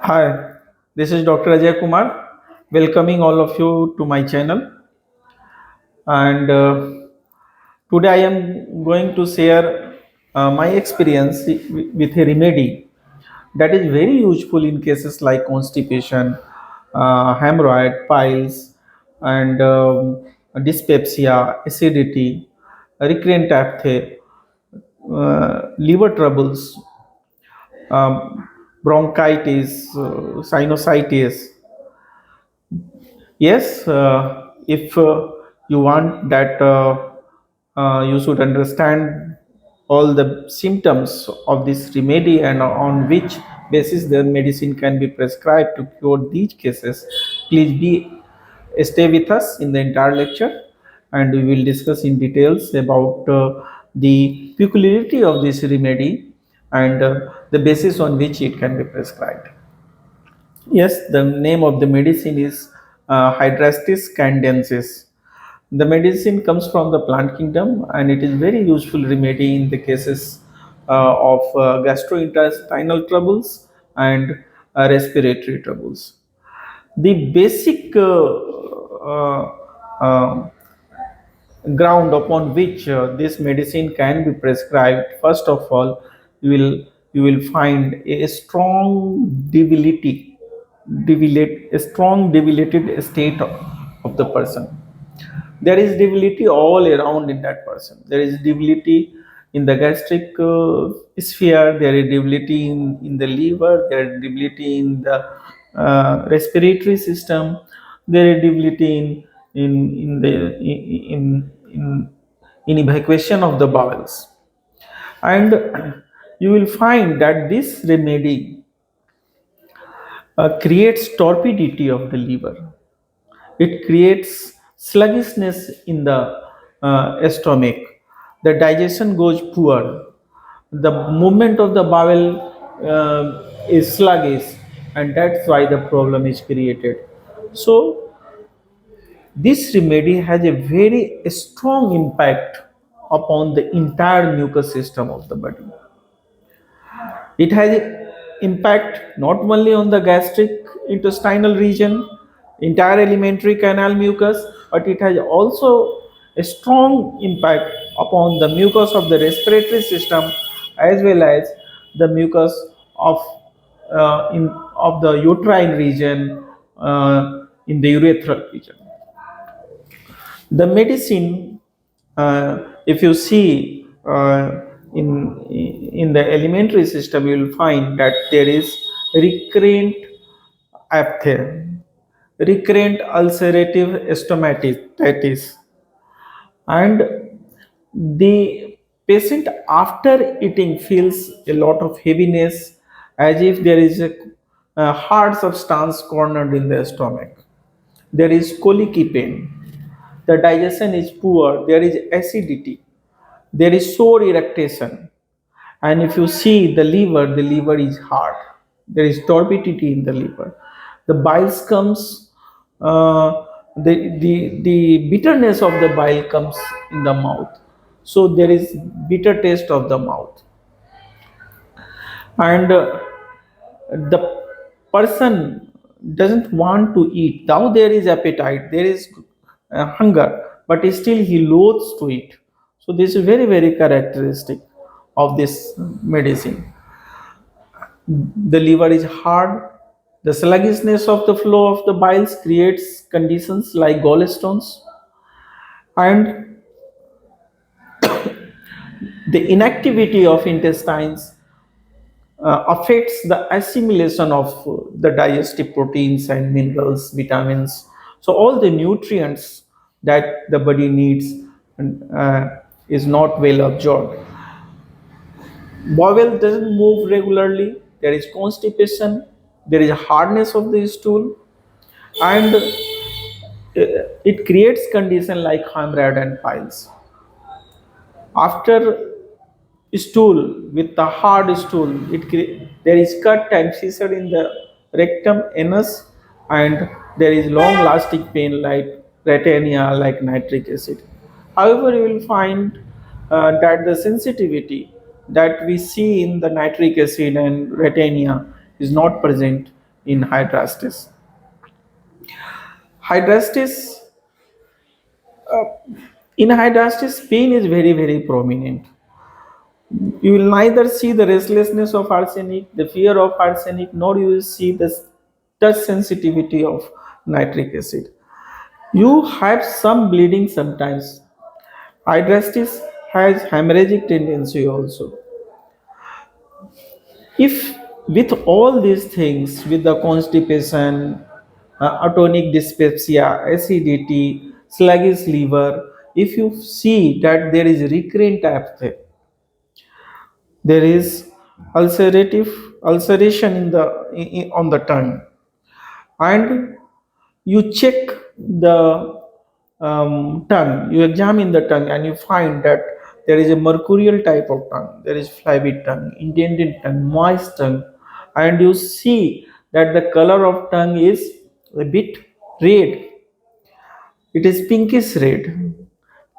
Hi, this is Dr. Ajay Kumar, welcoming all of you to my channel. And today I am going to share my experience with a remedy that is very useful in cases like constipation, hemorrhoid, piles, and dyspepsia, acidity, recurrent apthae, liver troubles, bronchitis, sinusitis. Yes, if you want that, you should understand all the symptoms of this remedy and on which basis the medicine can be prescribed to cure these cases. Please stay with us in the entire lecture, and we will discuss in details about the peculiarity of this remedy and the basis on which it can be prescribed. Yes, the name of the medicine is Hydrastis Candensis. The medicine comes from the plant kingdom and it is very useful remedy in the cases of gastrointestinal troubles and respiratory troubles. The basic uh, ground upon which this medicine can be prescribed, first of all, you will find a strong a strong debilitated state of the person. There is debility all around in that person. There is debility in the gastric sphere, there is debility in the liver, there is debility in the respiratory system, there is debility in the in evacuation of the bowels. And you will find that this remedy creates torpidity of the liver. It creates sluggishness in the stomach. The digestion goes poor. The movement of the bowel is sluggish, and that's why the problem is created. So, this remedy has a very strong impact upon the entire mucous system of the body. It has impact not only on the gastric intestinal region, entire alimentary canal mucus, but it has also a strong impact upon the mucus of the respiratory system as well as the mucus of in of the uterine region, in the urethral region. The medicine, if you see in the alimentary system, you will find that there is recurrent apthae, recurrent ulcerative stomatitis, and the patient after eating feels a lot of heaviness, as if there is a hard substance cornered in the stomach. There is colicky pain, the digestion is poor, there is acidity, there is sore irritation, and if you see the liver is hard, there is turbidity in the liver, the biles comes, the bitterness of the bile comes in the mouth, so there is bitter taste of the mouth, and the person doesn't want to eat. Now there is appetite, there is hunger, but still he loathes to eat. So this is very very characteristic of this medicine. The liver is hard, the sluggishness of the flow of the biles creates conditions like gallstones, and the inactivity of intestines affects the assimilation of the digestive proteins and minerals, vitamins. So all the nutrients that the body needs uh, is not well absorbed. Bowel doesn't move regularly. There is constipation. There is a hardness of the stool, and it creates condition like hemorrhoid and piles. After stool with the hard stool, there is cut and fissure in the rectum, anus, and there is long lasting pain like retania, like nitric acid. However, you will find that the sensitivity that we see in the nitric acid and retania is not present in Hydrastis. Hydrastis, in Hydrastis, pain is very, very prominent. You will neither see the restlessness of arsenic, the fear of arsenic, nor you will see the touch sensitivity of nitric acid. You have some bleeding sometimes. Hydrastis has hemorrhagic tendency also. If with all these things, with the constipation, atonic dyspepsia, acidity, sluggish liver, if you see that there is recurrent apthae, there is ulcerative ulceration in the on the tongue, and you check the tongue, you examine the tongue, and you find that there is a mercurial type of tongue, there is flabby tongue, indented tongue, moist tongue, and you see that the color of tongue is a bit red, it is pinkish red,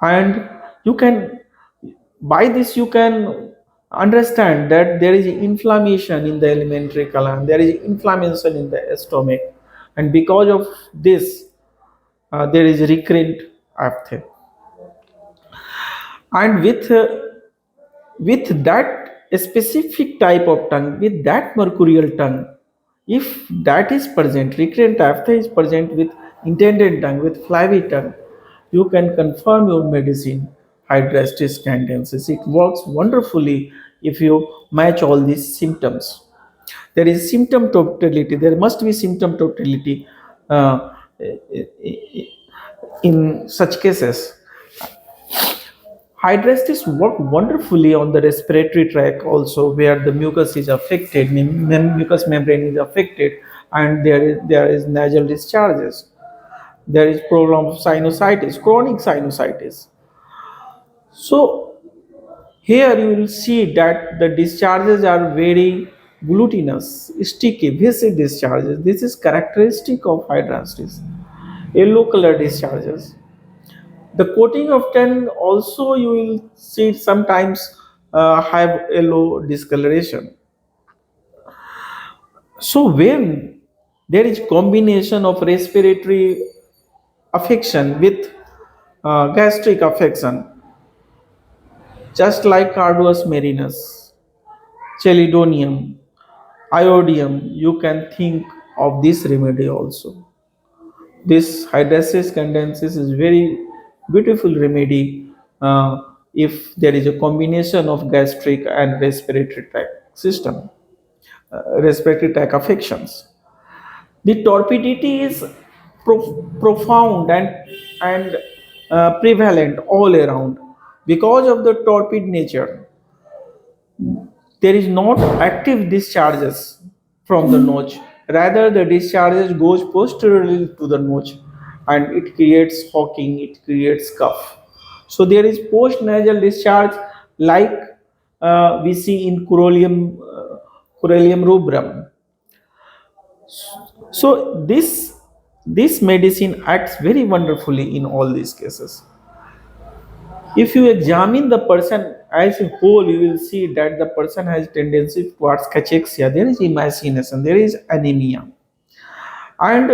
and you can, by this you can understand that there is inflammation in the alimentary colon, there is inflammation in the stomach, and because of this there is recurrent apthae. And with that specific type of tongue, with that mercurial tongue, if that is present, recurrent apthae is present with intended tongue, with flabby tongue, you can confirm your medicine Hydrastis Candensis. It works wonderfully if you match all these symptoms. There is symptom totality, there must be symptom totality uh, in such cases. Hydrastis work wonderfully on the respiratory tract also, where the mucus is affected, mucous membrane is affected, and there is nasal discharges. There is problem of sinusitis, chronic sinusitis. So here you will see that the discharges are very glutinous, sticky, viscid discharges. This is characteristic of Hydrastis. Yellow color discharges. The coating of tan also you will see sometimes have yellow discoloration. So when there is combination of respiratory affection with gastric affection, just like Carduus marinus, Chelidonium, Iodium, you can think of this remedy also. This Hydrastis Candensis is very beautiful remedy if there is a combination of gastric and respiratory tract system, respiratory tract affections. The torpidity is profound and prevalent all around. Because of the torpid nature, there is not active discharges from the notch. Rather, the discharges goes posteriorly to the notch, and it creates hawking, it creates cough. So there is post nasal discharge like we see in Corallium rubrum. So this medicine acts very wonderfully in all these cases. If you examine the person as a whole, you will see that the person has tendency towards cachexia. There is emaciation, there is anemia, and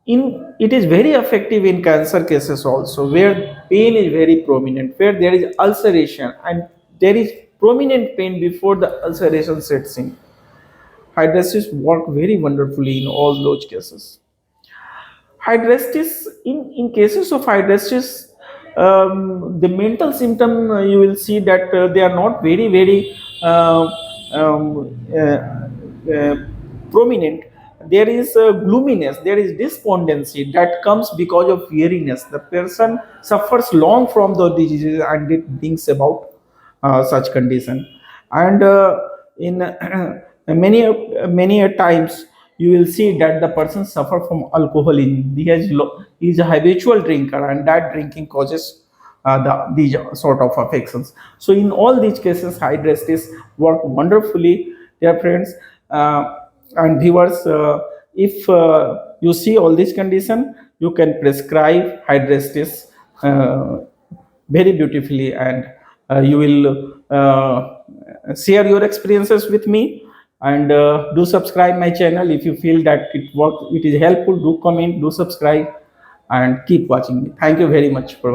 in it is very effective in cancer cases also, where pain is very prominent, where there is ulceration and there is prominent pain before the ulceration sets in. Hydrastis work very wonderfully in all those cases. Hydrastis, in cases of Hydrastis, the mental symptom you will see that they are not very, very prominent. There is gloominess, there is despondency that comes because of weariness. The person suffers long from the diseases and it thinks about such condition. And in many a times you will see that the person suffer from alcoholism. He is a habitual drinker, and that drinking causes these sort of affections. So in all these cases, Hydrastis work wonderfully, dear friends and viewers. If you see all these condition, you can prescribe Hydrastis very beautifully, and you will share your experiences with me. And do subscribe my channel if you feel that it is helpful. Do comment, do subscribe, and keep watching me. Thank you very much for watching.